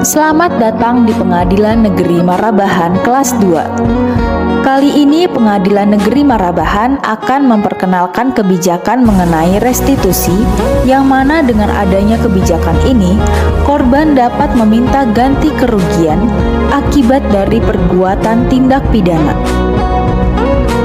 Selamat datang di Pengadilan Negeri Marabahan kelas 2. Kali ini Pengadilan Negeri Marabahan akan memperkenalkan kebijakan mengenai restitusi, yang mana dengan adanya kebijakan ini, korban dapat meminta ganti kerugian akibat dari perbuatan tindak pidana.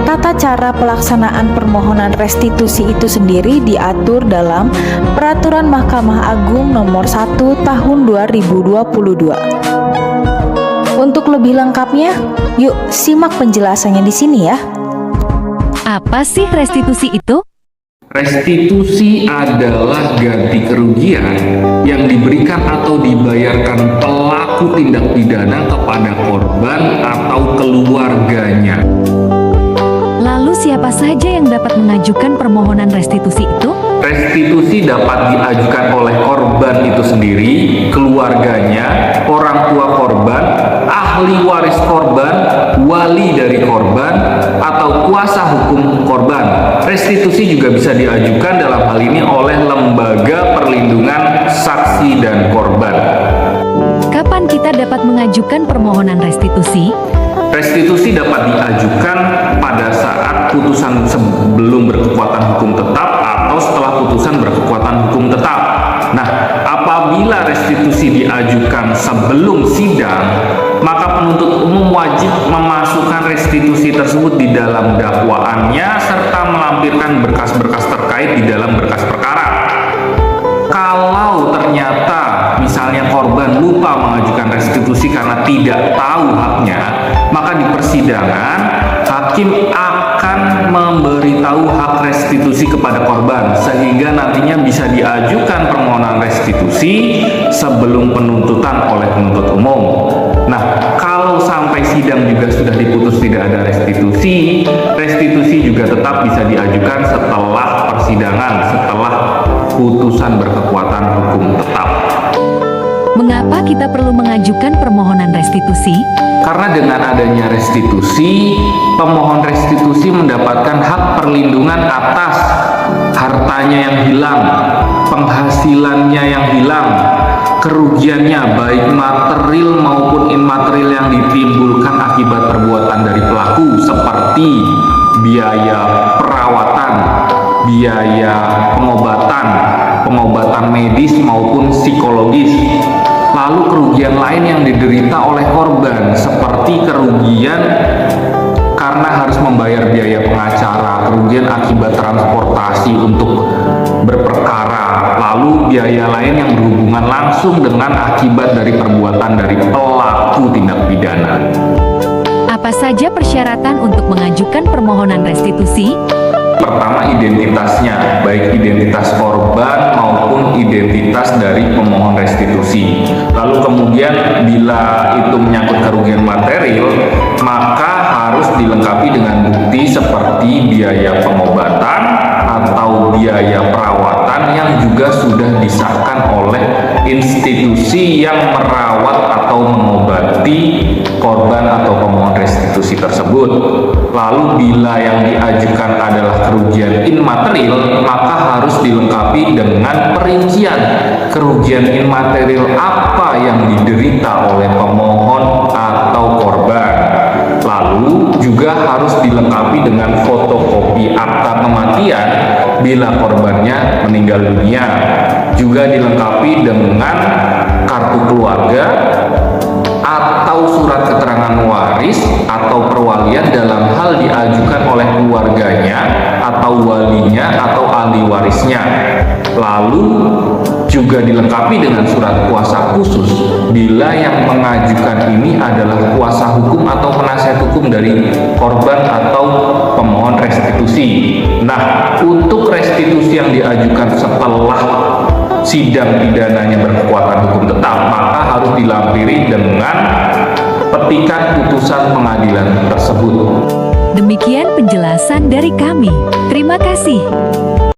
Tata cara pelaksanaan permohonan restitusi itu sendiri diatur dalam Peraturan Mahkamah Agung Nomor 1 Tahun 2022. Untuk lebih lengkapnya, yuk simak penjelasannya di sini ya. Apa sih restitusi itu? Restitusi adalah ganti kerugian yang diberikan atau dibayarkan pelaku tindak pidana kepada korban atau keluarganya. Lalu siapa saja yang dapat mengajukan permohonan restitusi itu? Restitusi dapat diajukan oleh korban itu sendiri, keluarganya, orang tua korban, ahli waris korban, wali dari korban, atau kuasa hukum korban. Restitusi juga bisa diajukan dalam hal ini oleh Lembaga Perlindungan Saksi dan Korban. Kapan kita dapat mengajukan permohonan restitusi? Restitusi dapat diajukan pada saat putusan sebelum berkekuatan hukum tetap atau setelah putusan berkekuatan hukum tetap. Nah, apabila restitusi diajukan sebelum sidang, maka penuntut umum wajib memasukkan restitusi tersebut di dalam dakwaannya serta melampirkan berkas-berkas terkait di dalam berkas perkara. Kalau ternyata misalnya korban lupa mengajukan restitusi karena tidak tahu haknya, maka di persidangan hakim akan memberitahu hak restitusi kepada korban sehingga nantinya bisa diajukan permohonan restitusi sebelum penuntutan oleh penuntut umum. Nah, kalau sampai sidang juga sudah diputus tidak ada restitusi, restitusi juga tetap bisa diajukan setelah persidangan, setelah putusan berkekuatan hukum tetap. Mengapa kita perlu mengajukan permohonan restitusi? Karena dengan adanya restitusi, pemohon restitusi mendapatkan hak perlindungan atas hartanya yang hilang, penghasilannya yang hilang, kerugiannya baik material maupun immaterial yang ditimbulkan akibat perbuatan dari pelaku seperti biaya perawatan, biaya pengobatan medis maupun psikologis. Lalu kerugian lain yang diderita oleh korban seperti kerugian karena harus membayar biaya pengacara, kerugian akibat transportasi untuk berperkara, lalu biaya lain yang berhubungan langsung dengan akibat dari perbuatan dari pelaku tindak pidana. Apa saja persyaratan untuk mengajukan permohonan restitusi? Pertama, identitasnya, baik identitas korban maupun identitas dari pemohon restitusi. Lalu kemudian bila itu menyangkut kerugian material, maka harus dilengkapi dengan bukti seperti biaya pengobatan atau biaya perawatan yang juga sudah disahkan oleh institusi yang merawat atau mengobati korban atau pemohon restitusi tersebut. Lalu bila yang diajukan adalah kerugian immaterial, maka harus dilengkapi dengan perincian kerugian immaterial apa yang diderita oleh pemohon atau korban. Lalu juga harus dilengkapi dengan fotokopi akta kematian bila korbannya meninggal dunia. Juga dilengkapi dengan kartu keluarga atau surat keterangan waris atau perwalian dalam hal diajukan oleh keluarganya atau walinya atau ahli warisnya. Lalu juga dilengkapi dengan surat kuasa khusus bila yang mengajukan ini adalah kuasa hukum atau penasihat hukum dari korban atau pemohon restitusi. Nah, untuk restitusi yang diajukan setelah sidang pidananya berkekuatan hukum tetap, maka harus dilampiri dengan petikan putusan pengadilan tersebut. Demikian penjelasan dari kami. Terima kasih.